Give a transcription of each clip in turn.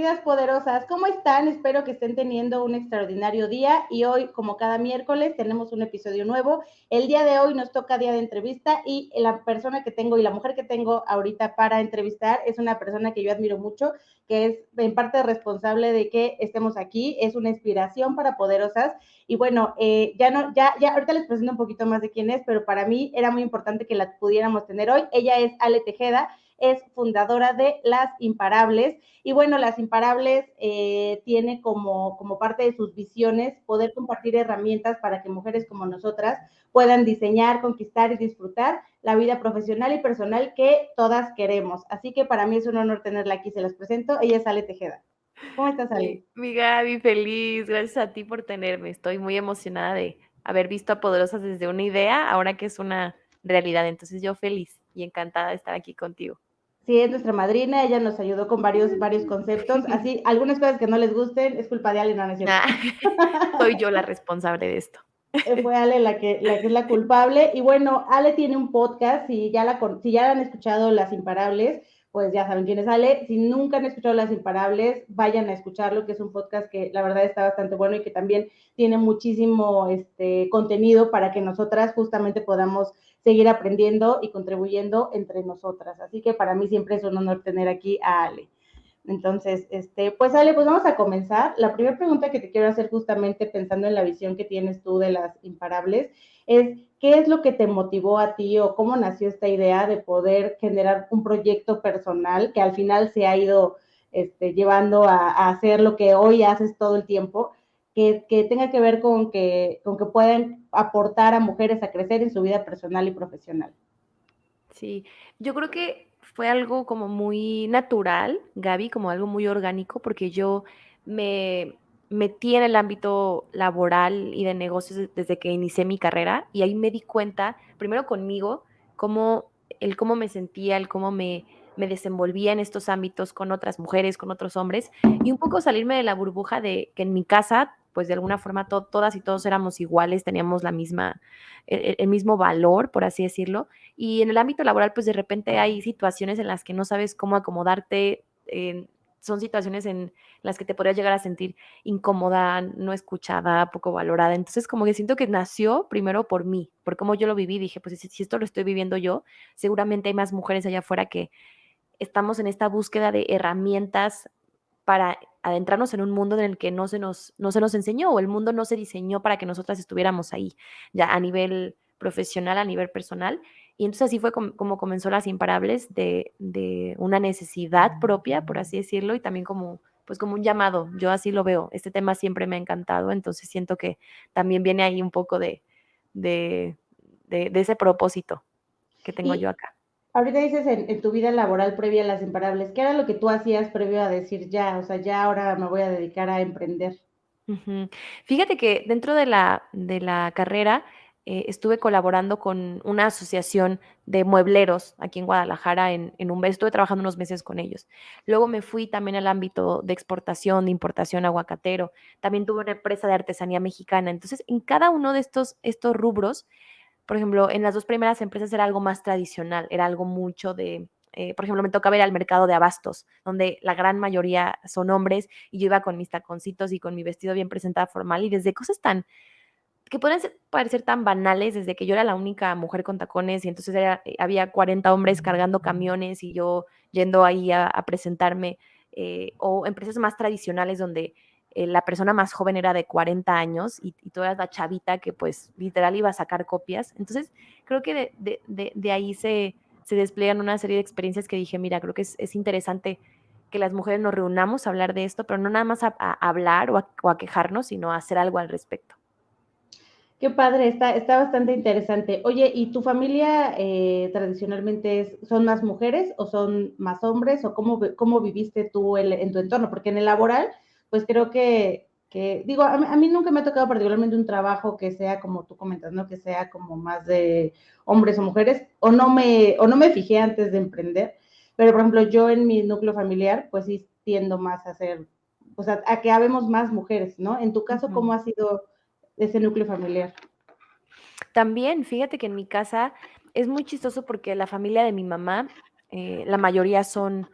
queridas poderosas, ¿cómo están? Espero que estén teniendo un extraordinario día y hoy, como cada miércoles, tenemos un episodio nuevo. El día de hoy nos toca día de entrevista y la persona que tengo y la mujer que tengo ahorita para entrevistar es una persona que yo admiro mucho, que es en parte responsable de que estemos aquí, es una inspiración para poderosas. Y bueno, ya ahorita les presento un poquito más de quién es, pero para mí era muy importante que la pudiéramos tener hoy. Ella es Ale Tejeda, es fundadora de Las Imparables. Y bueno, Las Imparables tiene como parte de sus visiones poder compartir herramientas para que mujeres como nosotras puedan diseñar, conquistar y disfrutar la vida profesional y personal que todas queremos. Así que para mí es un honor tenerla aquí, se los presento. Ella es Ale Tejeda. ¿Cómo estás, Ale? Mi Gaby, feliz, gracias a ti por tenerme. Estoy muy emocionada de haber visto a Poderosas desde una idea, ahora que es una realidad. Entonces yo feliz y encantada de estar aquí contigo. Sí, es nuestra madrina, ella nos ayudó con varios conceptos, así, algunas cosas que no les gusten, es culpa de Ale, no es cierto. Ah, soy yo la responsable de esto. Fue Ale la que es la culpable. Y bueno, Ale tiene un podcast, si ya han escuchado Las Imparables, pues ya saben quién es Ale. Si nunca han escuchado Las Imparables, vayan a escucharlo, que es un podcast que la verdad está bastante bueno y que también tiene muchísimo contenido para que nosotras justamente podamos seguir aprendiendo y contribuyendo entre nosotras. Así que para mí siempre es un honor tener aquí a Ale. Entonces, pues Ale, pues vamos a comenzar. La primera pregunta que te quiero hacer justamente pensando en la visión que tienes tú de Las Imparables es, ¿qué es lo que te motivó a ti o cómo nació esta idea de poder generar un proyecto personal que al final se ha ido llevando a hacer lo que hoy haces todo el tiempo, que tenga que ver con que puedan aportar a mujeres a crecer en su vida personal y profesional? Sí, yo creo que fue algo como muy natural, Gaby, como algo muy orgánico, porque yo me metí en el ámbito laboral y de negocios desde que inicié mi carrera y ahí me di cuenta, primero conmigo, cómo me sentía, me desenvolvía en estos ámbitos con otras mujeres, con otros hombres, y un poco salirme de la burbuja de que en mi casa, pues de alguna forma todas y todos éramos iguales, teníamos el mismo valor, por así decirlo, y en el ámbito laboral, pues de repente hay situaciones en las que no sabes cómo acomodarte, son situaciones en las que te podrías llegar a sentir incómoda, no escuchada, poco valorada. Entonces, como que siento que nació primero por mí, por cómo yo lo viví. Dije, pues si esto lo estoy viviendo yo, seguramente hay más mujeres allá afuera que estamos en esta búsqueda de herramientas para adentrarnos en un mundo en el que no se nos enseñó o el mundo no se diseñó para que nosotras estuviéramos ahí, ya a nivel profesional, a nivel personal. Y entonces así fue como comenzó Las Imparables de una necesidad propia, por así decirlo, y también pues como un llamado. Yo así lo veo. Este tema siempre me ha encantado, entonces siento que también viene ahí un poco de, de ese propósito que tengo yo Y acá. ahorita dices en tu vida laboral previa a Las Imparables, ¿qué era lo que tú hacías previo a decir ya, o sea, ya ahora me voy a dedicar a emprender? Ujú. Fíjate que dentro de la carrera estuve colaborando con una asociación de muebleros aquí en Guadalajara en un mes, estuve trabajando unos meses con ellos. Luego me fui también al ámbito de exportación, de importación aguacatero. También tuve una empresa de artesanía mexicana. Entonces, en cada uno de estos rubros, por ejemplo, en las dos primeras empresas era algo más tradicional, era algo mucho por ejemplo, me tocaba ir al mercado de abastos, donde la gran mayoría son hombres y yo iba con mis taconcitos y con mi vestido bien presentada formal y desde cosas que pueden parecer tan banales, desde que yo era la única mujer con tacones y entonces había 40 hombres cargando camiones y yo yendo ahí a presentarme, o empresas más tradicionales donde la persona más joven era de 40 años y tú eras la chavita que pues literal iba a sacar copias. Entonces creo que de ahí se despliegan una serie de experiencias que dije, mira, creo que es interesante que las mujeres nos reunamos a hablar de esto, pero no nada más a hablar o a quejarnos, sino a hacer algo al respecto. Qué padre, está bastante interesante. Oye, ¿y tu familia tradicionalmente son más mujeres o son más hombres o cómo viviste tú en tu entorno? Porque en el laboral, pues creo que digo, a mí nunca me ha tocado particularmente un trabajo que sea como tú comentas, ¿no? Que sea como más de hombres o mujeres, o no me fijé antes de emprender, pero por ejemplo, yo en mi núcleo familiar, pues sí tiendo más a ser, o sea, a que habemos más mujeres, ¿no? En tu caso, ¿cómo Ujú. ha sido ese núcleo familiar? También, fíjate que en mi casa es muy chistoso porque la familia de mi mamá, la mayoría son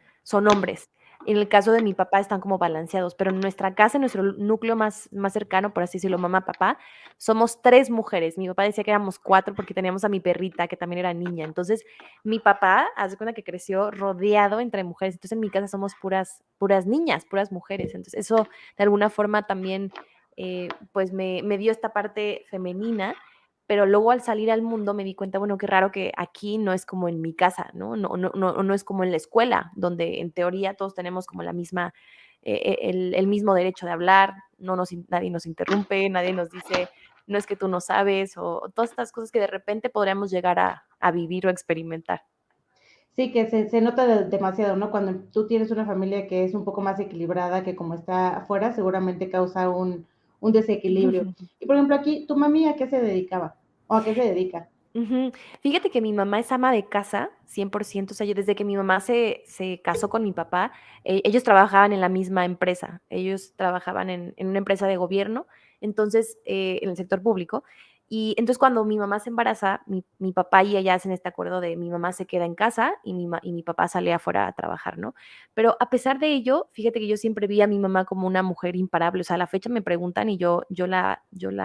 hombres. En el caso de mi papá están como balanceados, pero en nuestra casa, en nuestro núcleo más cercano, por así decirlo, mamá, papá, somos 3 mujeres. Mi papá decía que éramos 4 porque teníamos a mi perrita, que también era niña. Entonces, mi papá, haz de cuenta que creció rodeado entre mujeres. Entonces, en mi casa somos puras niñas, puras mujeres. Entonces, eso de alguna forma también, pues me dio esta parte femenina, pero luego al salir al mundo me di cuenta, bueno, qué raro que aquí no es como en mi casa, ¿no? No es como en la escuela, donde en teoría todos tenemos como la misma, el mismo derecho de hablar, nadie nos interrumpe, nadie nos dice, no es que tú no sabes, o todas estas cosas que de repente podríamos llegar a vivir o experimentar. Sí, que se nota demasiado, ¿no? Cuando tú tienes una familia que es un poco más equilibrada que como está afuera, seguramente causa un desequilibrio. Y por ejemplo, aquí, ¿tu mami a qué se dedicaba? ¿O a qué se dedica? Ujú. Fíjate que mi mamá es ama de casa, 100%. O sea, yo desde que mi mamá se casó con mi papá, ellos trabajaban en la misma empresa. Ellos trabajaban en una empresa de gobierno, entonces, en el sector público. Y entonces cuando mi mamá se embaraza, mi papá y ella hacen este acuerdo de mi mamá se queda en casa y mi papá sale afuera a trabajar, ¿no? Pero a pesar de ello, fíjate que yo siempre vi a mi mamá como una mujer imparable. O sea, a la fecha me preguntan y yo la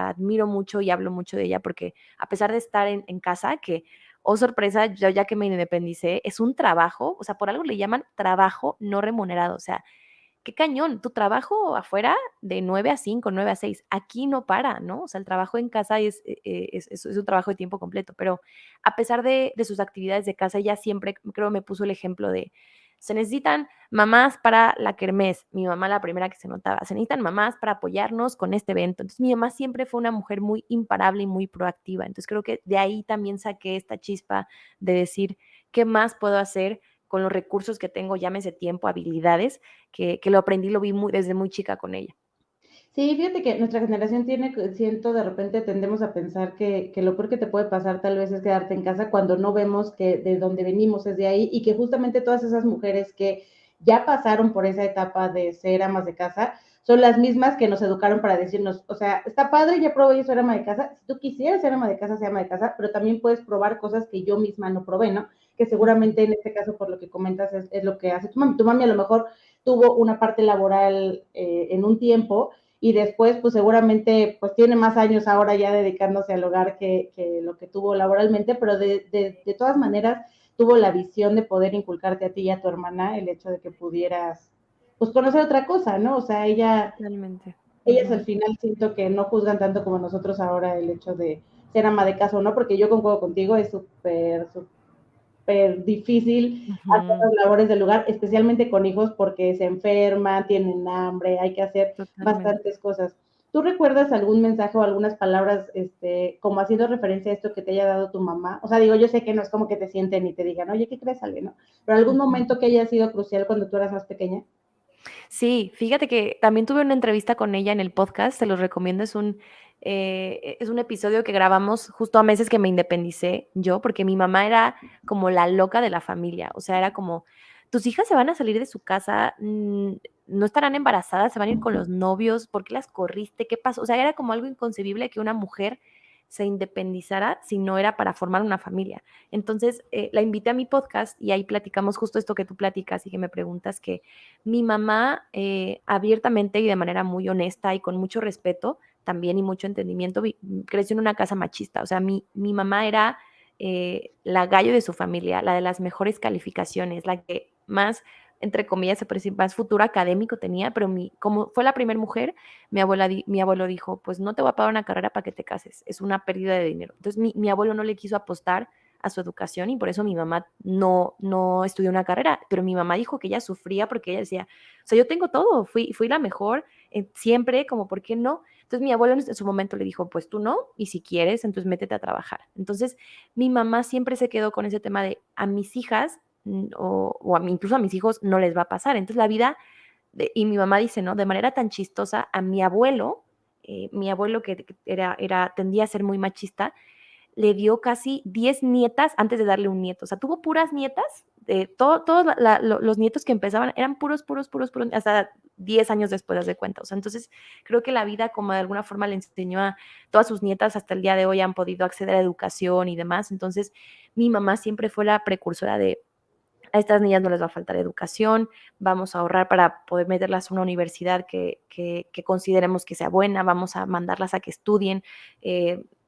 admiro mucho y hablo mucho de ella porque a pesar de estar en casa, que, oh sorpresa, yo ya que me independicé, es un trabajo, o sea, por algo le llaman trabajo no remunerado, o sea, qué cañón, tu trabajo afuera de 9 a 5, 9 a 6, aquí no para, ¿no? O sea, el trabajo en casa es un trabajo de tiempo completo, pero a pesar de sus actividades de casa, ella siempre, creo, me puso el ejemplo de, se necesitan mamás para la kermés, mi mamá la primera que se notaba, se necesitan mamás para apoyarnos con este evento. Entonces, mi mamá siempre fue una mujer muy imparable y muy proactiva. Entonces, creo que de ahí también saqué esta chispa de decir, ¿qué más puedo hacer con los recursos que tengo, llámese tiempo, habilidades, que lo aprendí, lo vi desde muy chica con ella? Sí, fíjate que nuestra generación tiene, siento, de repente tendemos a pensar que lo peor que te puede pasar tal vez es quedarte en casa cuando no vemos que de donde venimos es de ahí y que justamente todas esas mujeres que ya pasaron por esa etapa de ser amas de casa son las mismas que nos educaron para decirnos, o sea, está padre, ya probé yo ser ama de casa, si tú quisieras ser ama de casa, sea ama de casa, pero también puedes probar cosas que yo misma no probé, ¿no? Que Ujú. seguramente en este caso, por lo que comentas, es lo que hace tu mami. Tu mami a lo mejor tuvo una parte laboral en un tiempo y después pues seguramente pues tiene más años ahora ya dedicándose al hogar que lo que tuvo laboralmente, pero de todas maneras tuvo la visión de poder inculcarte a ti y a tu hermana el hecho de que pudieras pues conocer otra cosa, ¿no? O sea, Totalmente. ellas Ujú. al final siento que no juzgan tanto como nosotros ahora el hecho de ser ama de casa o no, porque yo concuerdo contigo, es súper difícil hacer Ujú. las labores del lugar, especialmente con hijos porque se enferman, tienen hambre, hay que hacer Totalmente. bastantes cosas. ¿Tú recuerdas algún mensaje o algunas palabras, como haciendo referencia a esto que te haya dado tu mamá? O sea, digo, yo sé que no es como que te sienten y te digan, oye, ¿qué crees, Ale? ¿No? Pero algún Ujú. momento que haya sido crucial cuando tú eras más pequeña. Sí, fíjate que también tuve una entrevista con ella en el podcast, te los recomiendo, es un episodio que grabamos justo a meses que me independicé yo, porque mi mamá era como la loca de la familia, o sea, era como, tus hijas se van a salir de su casa, no estarán embarazadas, se van a ir con los novios, ¿por qué las corriste? ¿Qué pasó? O sea, era como algo inconcebible que una mujer se independizara si no era para formar una familia. Entonces, la invité a mi podcast y ahí platicamos justo esto que tú platicas y que me preguntas que mi mamá, abiertamente y de manera muy honesta y con mucho respeto también y mucho entendimiento, creció en una casa machista. O sea, mi mamá era la gallo de su familia, la de las mejores calificaciones, la que más, entre comillas, se puede decir, más futuro académico tenía, pero como fue la primera mujer, mi abuelo dijo, pues no te voy a pagar una carrera para que te cases, es una pérdida de dinero. Entonces mi abuelo no le quiso apostar a su educación y por eso mi mamá no estudió una carrera, pero mi mamá dijo que ella sufría porque ella decía, o sea, yo tengo todo, fui la mejor siempre, como, ¿por qué no? Entonces mi abuelo en su momento le dijo, pues tú no, y si quieres, entonces métete a trabajar. Entonces mi mamá siempre se quedó con ese tema de a mis hijas incluso a mis hijos no les va a pasar. Entonces la vida, y mi mamá dice, ¿no? De manera tan chistosa, a mi abuelo que tendía a ser muy machista, le dio casi 10 nietas antes de darle un nieto. O sea, tuvo puras nietas, todos los nietos que empezaban eran puros, hasta 10 años después, de cuenta. O sea, entonces creo que la vida como de alguna forma le enseñó a todas sus nietas hasta el día de hoy han podido acceder a educación y demás. Entonces mi mamá siempre fue la precursora a estas niñas no les va a faltar educación, vamos a ahorrar para poder meterlas a una universidad que consideremos que sea buena, vamos a mandarlas a que estudien.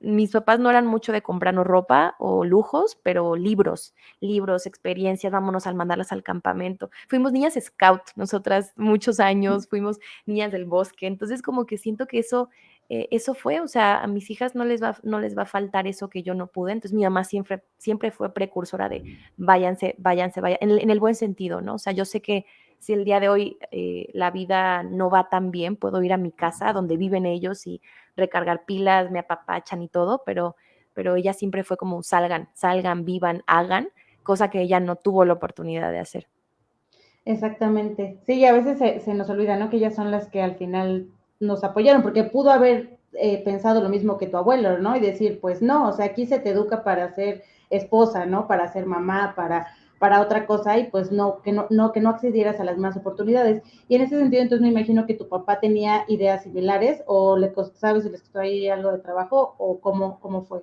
Mis papás no eran mucho de comprarnos ropa o lujos, pero libros, experiencias, vámonos a mandarlas al campamento. Fuimos niñas scout, nosotras muchos años, fuimos niñas del bosque, entonces como que siento que eso fue, o sea, a mis hijas no les va a faltar eso que yo no pude, entonces mi mamá siempre fue precursora de váyanse, váyanse, vayan, en el buen sentido, ¿no? O sea, yo sé que si el día de hoy la vida no va tan bien, puedo ir a mi casa donde viven ellos y recargar pilas, me apapachan y todo, pero ella siempre fue como salgan, vivan, hagan, cosa que ella no tuvo la oportunidad de hacer. Exactamente. Sí, y a veces se nos olvida, ¿no? Que ellas son las que al final nos apoyaron, porque pudo haber pensado lo mismo que tu abuelo, ¿no? Y decir, pues no, o sea, aquí se te educa para ser esposa, ¿no? Para ser mamá, para otra cosa, y pues no, que no accedieras a las más oportunidades. Y en ese sentido, entonces me imagino que tu papá tenía ideas similares, o sabes si les costó ahí algo de trabajo, o cómo fue.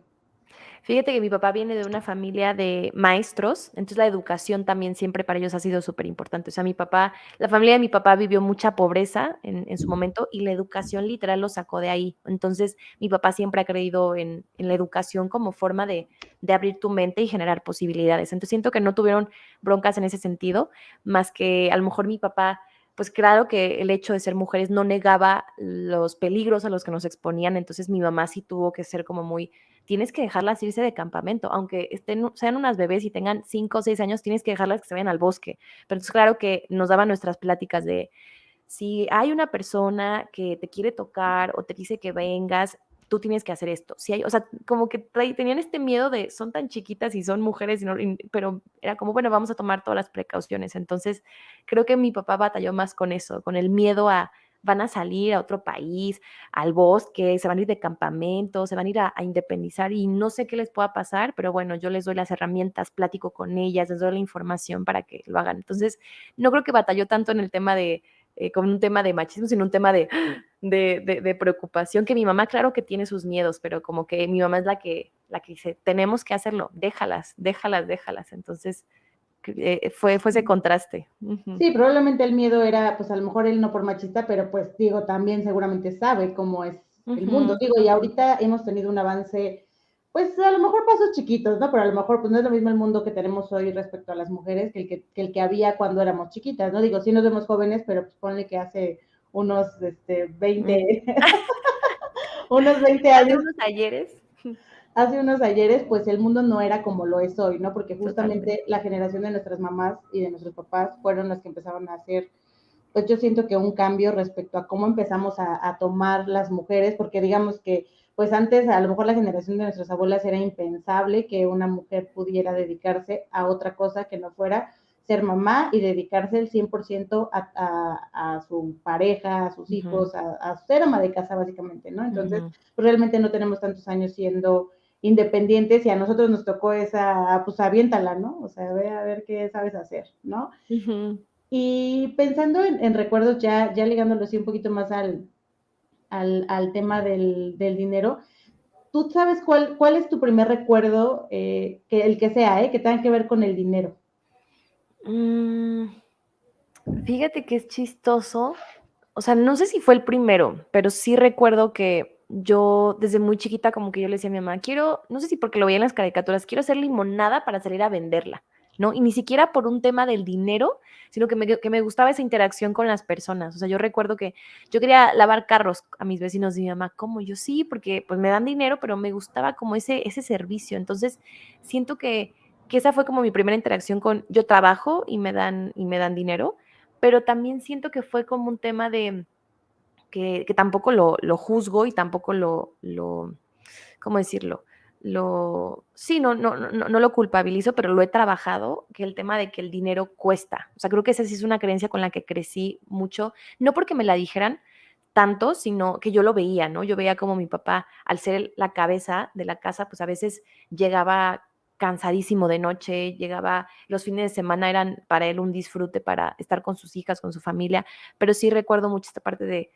Fíjate que mi papá viene de una familia de maestros, entonces la educación también siempre para ellos ha sido súper importante. O sea, la familia de mi papá vivió mucha pobreza en su momento y la educación literal lo sacó de ahí. Entonces, mi papá siempre ha creído en la educación como forma de abrir tu mente y generar posibilidades. Entonces, siento que no tuvieron broncas en ese sentido, más que a lo mejor mi papá pues claro que el hecho de ser mujeres no negaba los peligros a los que nos exponían, entonces mi mamá sí tuvo que ser como muy tienes que dejarlas irse de campamento, aunque sean unas bebés y tengan 5 o 6 años, tienes que dejarlas que se vayan al bosque. Pero entonces, claro que nos daban nuestras pláticas de si hay una persona que te quiere tocar o te dice que vengas, tú tienes que hacer esto. Si hay, o sea, como que tenían este miedo de son tan chiquitas y son mujeres, pero era como, bueno, vamos a tomar todas las precauciones. Entonces, creo que mi papá batalló más con eso, con el miedo a van a salir a otro país, al bosque, se van a ir de campamento, se van a ir a independizar y no sé qué les pueda pasar, pero bueno, yo les doy las herramientas, platico con ellas, les doy la información para que lo hagan. Entonces, no creo que batalló tanto en el tema de con un tema de machismo, sino un tema de preocupación, que mi mamá claro que tiene sus miedos, pero como que mi mamá es la que dice, tenemos que hacerlo, déjalas, déjalas, déjalas. Entonces, fue ese contraste. Uh-huh. Sí, probablemente el miedo era, pues a lo mejor él no por machista, pero pues digo, también seguramente sabe cómo es el mundo. Uh-huh, Digo, y uh-huh. ahorita hemos tenido un avance, pues a lo mejor pasos chiquitos, ¿no? Pero a lo mejor pues no es lo mismo el mundo que tenemos hoy respecto a las mujeres que el que había cuando éramos chiquitas, ¿no? Digo, sí nos vemos jóvenes, pero pues ponle que hace unos 20, unos 20 Hace años unos ayeres, hace unos ayeres, pues el mundo no era como lo es hoy, ¿no? Porque totalmente. justamente la generación de nuestras mamás y de nuestros papás fueron las que empezaron a hacer, pues yo siento que un cambio respecto a cómo empezamos a tomar las mujeres, porque digamos que, pues antes a lo mejor la generación de nuestras abuelas era impensable que una mujer pudiera dedicarse a otra cosa que no fuera ser mamá y dedicarse el 100% a su pareja, a sus Uh-huh, hijos, a ser ama de casa básicamente, ¿no? Entonces, uh-huh, pues realmente no tenemos tantos años siendo independientes y a nosotros nos tocó esa, pues aviéntala, ¿no? O sea, ve a ver qué sabes hacer, ¿no? uh-huh. Y pensando en recuerdos, ya ligándolo así un poquito más al tema del dinero, ¿tú sabes cuál es tu primer recuerdo, que el que sea, que tenga que ver con el dinero? Mm, fíjate que es chistoso. O sea, no sé si fue el primero, pero sí recuerdo que yo desde muy chiquita como que yo le decía a mi mamá, quiero, no sé si porque lo veía en las caricaturas, quiero hacer limonada para salir a venderla, ¿no? Y ni siquiera por un tema del dinero, sino que me gustaba esa interacción con las personas. O sea, yo recuerdo que yo quería lavar carros a mis vecinos y mi mamá, ¿cómo? Yo sí, porque pues me dan dinero, pero me gustaba como ese servicio. Entonces, siento que esa fue como mi primera interacción con, yo trabajo y me dan dinero, pero también siento que fue como un tema de que tampoco lo juzgo y tampoco ¿cómo decirlo? Sí, no lo culpabilizo, pero lo he trabajado, que el tema de que el dinero cuesta. O sea, creo que esa sí es una creencia con la que crecí mucho, no porque me la dijeran tanto, sino que yo lo veía, ¿no? Yo veía como mi papá, al ser la cabeza de la casa, pues a veces llegaba cansadísimo de noche, llegaba, los fines de semana eran para él un disfrute, para estar con sus hijas, con su familia, pero sí recuerdo mucho esta parte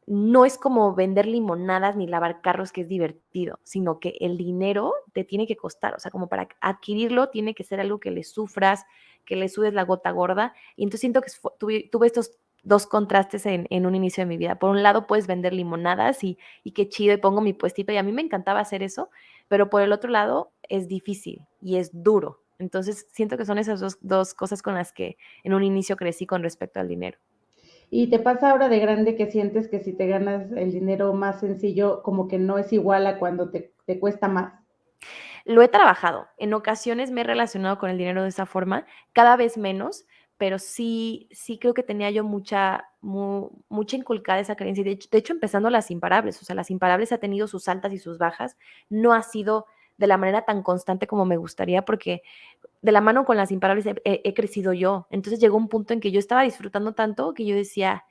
no es como vender limonadas ni lavar carros, que es divertido, sino que el dinero te tiene que costar, o sea, como para adquirirlo tiene que ser algo que le sufras, que le sudes la gota gorda, y entonces siento que tuve estos dos contrastes en un inicio de mi vida. Por un lado puedes vender limonadas y qué chido, y pongo mi puestito, y a mí me encantaba hacer eso, pero por el otro lado es difícil y es duro. Entonces siento que son esas dos cosas con las que en un inicio crecí con respecto al dinero. ¿Y te pasa ahora de grande que sientes que si te ganas el dinero más sencillo, como que no es igual a cuando te cuesta más? Lo he trabajado. En ocasiones me he relacionado con el dinero de esa forma, cada vez menos, pero sí creo que tenía yo mucha inculcada esa creencia. De hecho, empezando las imparables, o sea, las imparables ha tenido sus altas y sus bajas, no ha sido de la manera tan constante como me gustaría, porque de la mano con las imparables he crecido yo. Entonces llegó un punto en que yo estaba disfrutando tanto que yo decía,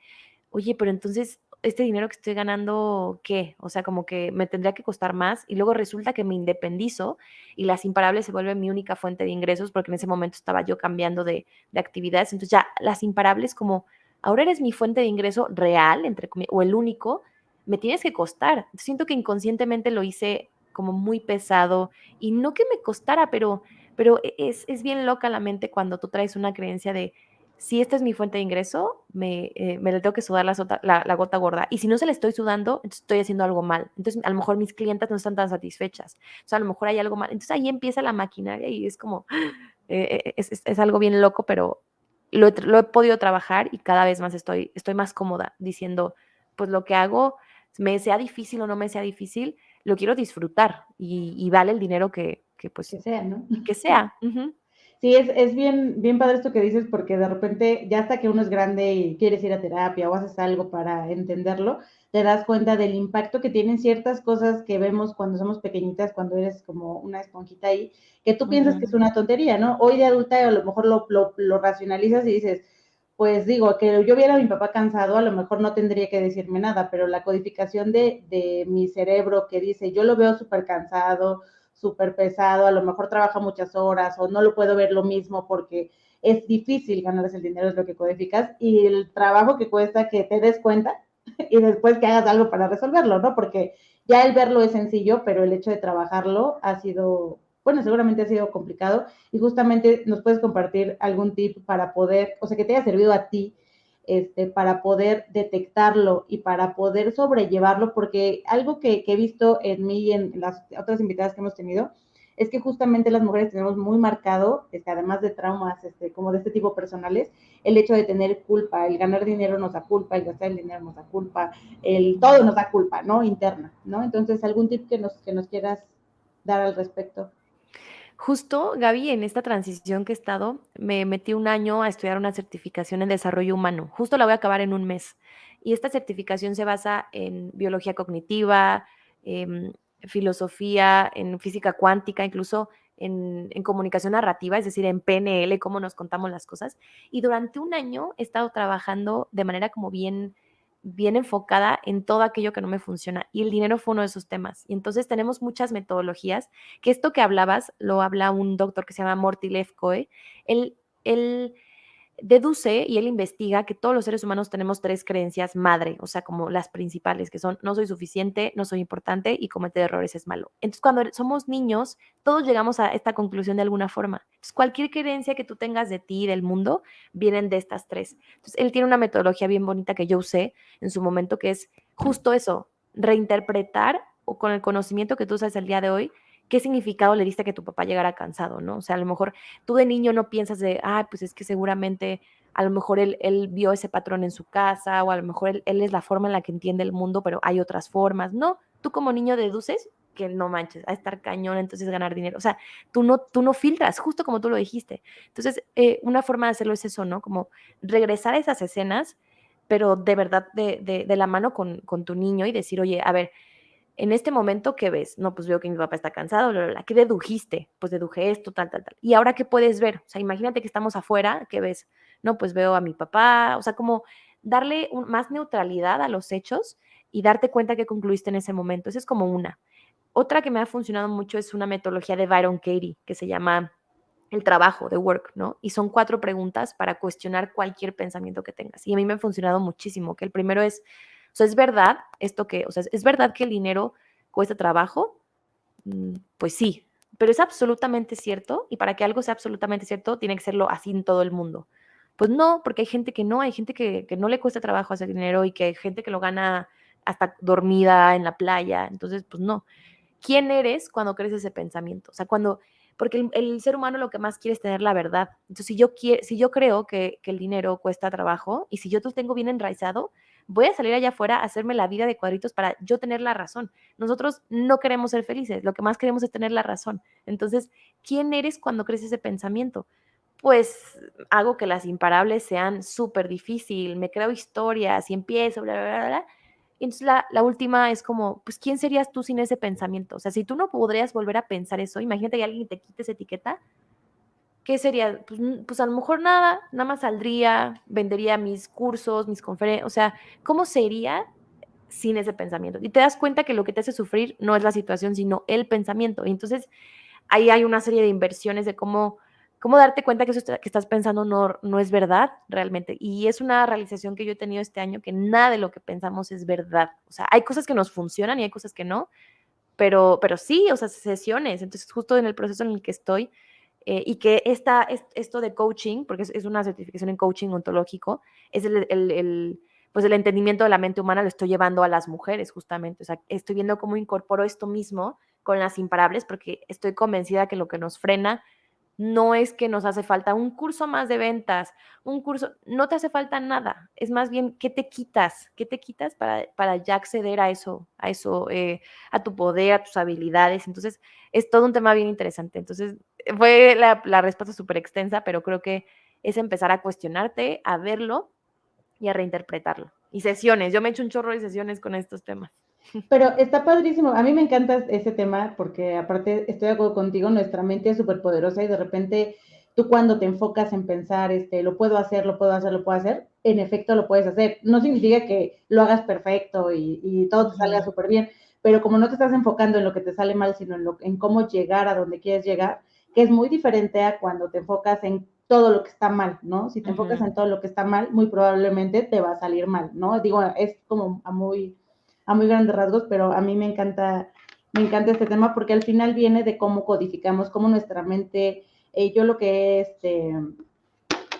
oye, pero entonces, este dinero que estoy ganando, ¿qué? O sea, como que me tendría que costar más y luego resulta que me independizo y las imparables se vuelven mi única fuente de ingresos porque en ese momento estaba yo cambiando de actividades. Entonces ya las imparables como, ahora eres mi fuente de ingreso real, entre comillas, o el único, me tienes que costar. Siento que inconscientemente lo hice como muy pesado y no que me costara, pero es bien loca la mente cuando tú traes una creencia de si esta es mi fuente de ingreso, me le tengo que sudar la gota gorda. Y si no se le estoy sudando, entonces estoy haciendo algo mal. Entonces, a lo mejor mis clientas no están tan satisfechas. O sea, a lo mejor hay algo mal. Entonces, ahí empieza la maquinaria y es como, es algo bien loco, pero lo he podido trabajar y cada vez más estoy más cómoda diciendo, pues lo que hago, me sea difícil o no me sea difícil, lo quiero disfrutar y vale el dinero que pues, Que sea, ¿no? que sea. Uh-huh. Sí, es bien, bien padre esto que dices, porque de repente, ya hasta que uno es grande y quieres ir a terapia o haces algo para entenderlo, te das cuenta del impacto que tienen ciertas cosas que vemos cuando somos pequeñitas, cuando eres como una esponjita ahí, que tú piensas que es Uh-huh. una tontería, ¿no? Hoy de adulta a lo mejor lo racionalizas y dices, pues digo, que yo viera a mi papá cansado, a lo mejor no tendría que decirme nada, pero la codificación de mi cerebro que dice, yo lo veo súper cansado, súper pesado, a lo mejor trabaja muchas horas o no lo puedo ver lo mismo porque es difícil ganarse el dinero, es lo que codificas, y el trabajo que cuesta que te des cuenta y después que hagas algo para resolverlo, ¿no? Porque ya el verlo es sencillo, pero el hecho de trabajarlo ha sido, bueno, seguramente ha sido complicado, y justamente nos puedes compartir algún tip para poder, o sea, que te haya servido a ti para poder detectarlo y para poder sobrellevarlo, porque algo que he visto en mí y en las otras invitadas que hemos tenido, es que justamente las mujeres tenemos muy marcado, además de traumas como de este tipo personales, el hecho de tener culpa, el ganar dinero nos da culpa, el gastar el dinero nos da culpa, el todo nos da culpa, ¿no? Interna, ¿no? Entonces, ¿algún tip que nos quieras dar al respecto? Justo, Gaby, en esta transición que he estado, me metí un año a estudiar una certificación en desarrollo humano. Justo la voy a acabar en un mes. Y esta certificación se basa en biología cognitiva, filosofía, en física cuántica, incluso en comunicación narrativa, es decir, en PNL, cómo nos contamos las cosas. Y durante un año he estado trabajando de manera como bien enfocada en todo aquello que no me funciona. Y el dinero fue uno de esos temas. Y entonces tenemos muchas metodologías, que esto que hablabas lo habla un doctor que se llama Morty Lefkoe. Él deduce y él investiga que todos los seres humanos tenemos tres creencias madre, o sea, como las principales, que son no soy suficiente, no soy importante y cometer errores es malo. Entonces, cuando somos niños, todos llegamos a esta conclusión de alguna forma. Entonces, cualquier creencia que tú tengas de ti y del mundo, vienen de estas tres. Entonces, él tiene una metodología bien bonita que yo usé en su momento, que es justo eso, reinterpretar o con el conocimiento que tú usas el día de hoy, qué significado le diste a que tu papá llegara cansado, ¿no? O sea, a lo mejor tú de niño no piensas de, pues es que seguramente a lo mejor él vio ese patrón en su casa o a lo mejor él es la forma en la que entiende el mundo, pero hay otras formas. No, tú como niño deduces que no manches, a estar cañón, entonces ganar dinero. O sea, tú no filtras, justo como tú lo dijiste. Entonces, una forma de hacerlo es eso, ¿no? Como regresar a esas escenas, pero de verdad de la mano con tu niño y decir, oye, a ver, en este momento, ¿qué ves? No, pues veo que mi papá está cansado, bla, bla, bla. ¿Qué dedujiste? Pues deduje esto, tal, tal, tal. ¿Y ahora qué puedes ver? O sea, imagínate que estamos afuera, ¿qué ves? No, pues veo a mi papá, o sea, como darle más neutralidad a los hechos y darte cuenta que concluiste en ese momento. Esa es como una. Otra que me ha funcionado mucho es una metodología de Byron Katie, que se llama el trabajo, de work, ¿no? Y son 4 preguntas para cuestionar cualquier pensamiento que tengas. Y a mí me ha funcionado muchísimo, que el primero es, O sea, ¿es verdad esto que, o sea, es verdad que el dinero cuesta trabajo? Pues sí, pero es absolutamente cierto, y para que algo sea absolutamente cierto, tiene que serlo así en todo el mundo. Pues no, porque hay gente que no, hay gente que no le cuesta trabajo hacer dinero y que hay gente que lo gana hasta dormida en la playa, entonces, pues no. ¿Quién eres cuando crees ese pensamiento? O sea, porque el ser humano lo que más quiere es tener la verdad. Entonces, si yo creo que el dinero cuesta trabajo y si yo lo tengo bien enraizado, voy a salir allá afuera a hacerme la vida de cuadritos para yo tener la razón. Nosotros no queremos ser felices, lo que más queremos es tener la razón. Entonces, ¿quién eres cuando crees ese pensamiento? Pues hago que las imparables sean súper difícil, me creo historias y empiezo, bla, bla, bla, bla. Y entonces la última es como, pues, ¿quién serías tú sin ese pensamiento? O sea, si tú no podrías volver a pensar eso, imagínate que alguien te quite esa etiqueta, ¿qué sería? Pues a lo mejor nada más saldría, vendería mis cursos, mis conferencias, o sea, ¿cómo sería sin ese pensamiento? Y te das cuenta que lo que te hace sufrir no es la situación, sino el pensamiento. Y entonces ahí hay una serie de inversiones de cómo darte cuenta que eso que estás pensando no es verdad realmente. Y es una realización que yo he tenido este año, que nada de lo que pensamos es verdad. O sea, hay cosas que nos funcionan y hay cosas que no, pero sí, o sea, sesiones. Entonces, justo en el proceso en el que estoy, y que esto de coaching, porque es una certificación en coaching ontológico, es pues el entendimiento de la mente humana lo estoy llevando a las mujeres justamente. O sea, estoy viendo cómo incorporo esto mismo con las imparables, porque estoy convencida que lo que nos frena no es que nos hace falta un curso más de ventas, un curso, no te hace falta nada, es más bien qué te quitas para ya acceder a tu poder, a tus habilidades. Entonces, es todo un tema bien interesante. Entonces, fue la respuesta súper extensa, pero creo que es empezar a cuestionarte, a verlo y a reinterpretarlo. Y sesiones, yo me he hecho un chorro de sesiones con estos temas. Pero está padrísimo. A mí me encanta ese tema porque aparte estoy de acuerdo contigo, nuestra mente es súper poderosa y de repente tú cuando te enfocas en pensar, lo puedo hacer, lo puedo hacer, lo puedo hacer, en efecto lo puedes hacer. No significa que lo hagas perfecto y todo te salga súper bien, pero como no te estás enfocando en lo que te sale mal, sino en cómo llegar a donde quieres llegar, que es muy diferente a cuando te enfocas en todo lo que está mal, ¿no? Si te enfocas en todo lo que está mal, muy probablemente te va a salir mal, ¿no? Digo, es como a muy grandes rasgos, pero a mí me encanta este tema porque al final viene de cómo codificamos, cómo nuestra mente, yo lo que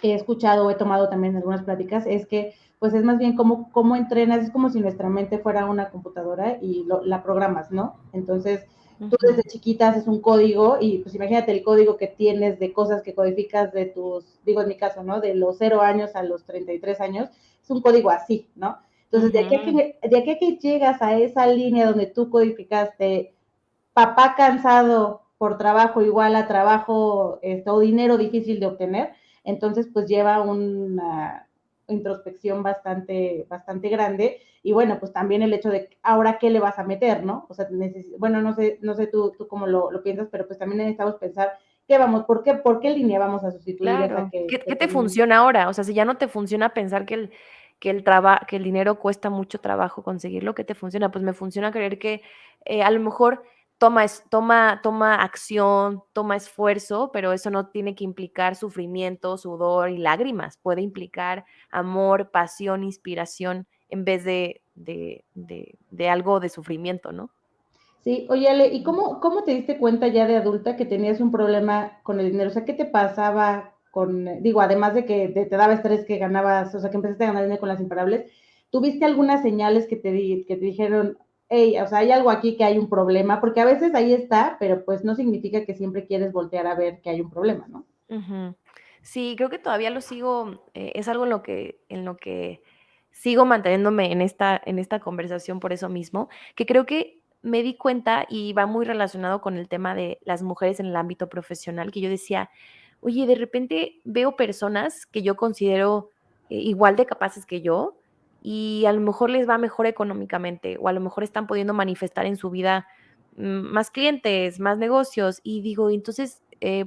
he escuchado o he tomado también en algunas pláticas es que pues es más bien cómo entrenas, es como si nuestra mente fuera una computadora y la programas, ¿no? Entonces, tú desde chiquita haces un código y pues imagínate el código que tienes de cosas que codificas de digo en mi caso, ¿no? De los 0 años a los 33 años, es un código así, ¿no? Entonces, de aquí a que llegas a esa línea donde tú codificaste papá cansado por trabajo igual a trabajo o dinero difícil de obtener, entonces pues lleva una introspección bastante grande y bueno, pues también el hecho de ahora qué le vas a meter, ¿no? O sea, bueno, no sé tú cómo lo piensas, pero pues también necesitamos pensar por qué línea vamos a sustituir esa Claro. ¿Qué que te tenemos. funciona ahora? O sea, si ya no te funciona pensar que el dinero cuesta mucho trabajo conseguirlo, ¿qué te funciona? Pues me funciona creer que a lo mejor toma acción, toma esfuerzo, pero eso no tiene que implicar sufrimiento, sudor y lágrimas. Puede implicar amor, pasión, inspiración, en vez de algo de sufrimiento, ¿no? Sí, oye Ale, ¿y cómo te diste cuenta ya de adulta que tenías un problema con el dinero? O sea, ¿qué te pasaba digo, además de que te daba estrés que ganabas, o sea, que empezaste a ganar dinero con las imparables, ¿tuviste algunas señales que te dijeron, hey, o sea, hay algo aquí que hay un problema? Porque a veces ahí está, pero pues no significa que siempre quieres voltear a ver que hay un problema, ¿no? Ujú. Sí, creo que todavía lo sigo, es algo en lo que sigo manteniéndome en esta conversación por eso mismo, que creo que me di cuenta y va muy relacionado con el tema de las mujeres en el ámbito profesional, que yo decía, oye, de repente veo personas que yo considero igual de capaces que yo y a lo mejor les va mejor económicamente o a lo mejor están pudiendo manifestar en su vida más clientes, más negocios y digo, entonces,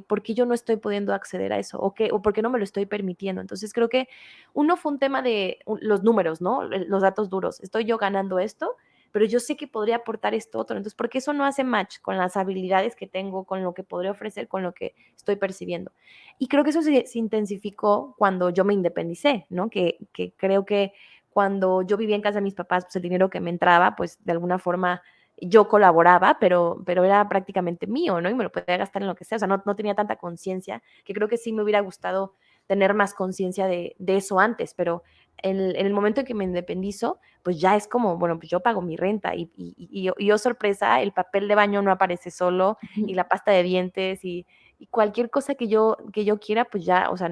¿por qué yo no estoy pudiendo acceder a eso? ¿O por qué no me lo estoy permitiendo? Entonces creo que uno fue un tema de los números, ¿no? Los datos duros. Estoy yo ganando esto, pero yo sé que podría aportar esto otro. Entonces, ¿por qué eso no hace match con las habilidades que tengo, con lo que podría ofrecer, con lo que estoy percibiendo? Y creo que eso se intensificó cuando yo me independicé, ¿no? Que creo que cuando yo vivía en casa de mis papás, pues el dinero que me entraba, pues de alguna forma yo colaboraba, pero era prácticamente mío, ¿no? Y me lo podía gastar en lo que sea, o sea, no tenía tanta conciencia, que creo que sí me hubiera gustado tener más conciencia de eso antes, pero en el momento en que me independizo, pues ya es como, bueno, pues yo pago mi renta y oh, sorpresa, el papel de baño no aparece solo y la pasta de dientes y cualquier cosa que yo quiera, pues ya, o sea,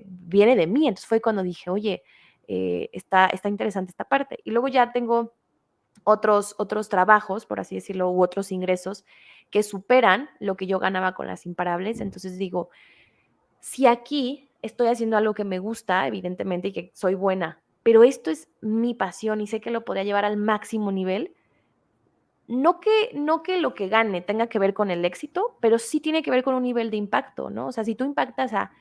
viene de mí. Entonces fue cuando dije, oye, está interesante esta parte. Y luego ya tengo otros trabajos, por así decirlo, u otros ingresos que superan lo que yo ganaba con las imparables. Entonces digo, si aquí estoy haciendo algo que me gusta, evidentemente, y que soy buena, pero esto es mi pasión y sé que lo podría llevar al máximo nivel, no que lo que gane tenga que ver con el éxito, pero sí tiene que ver con un nivel de impacto, ¿no? O sea, si tú impactas a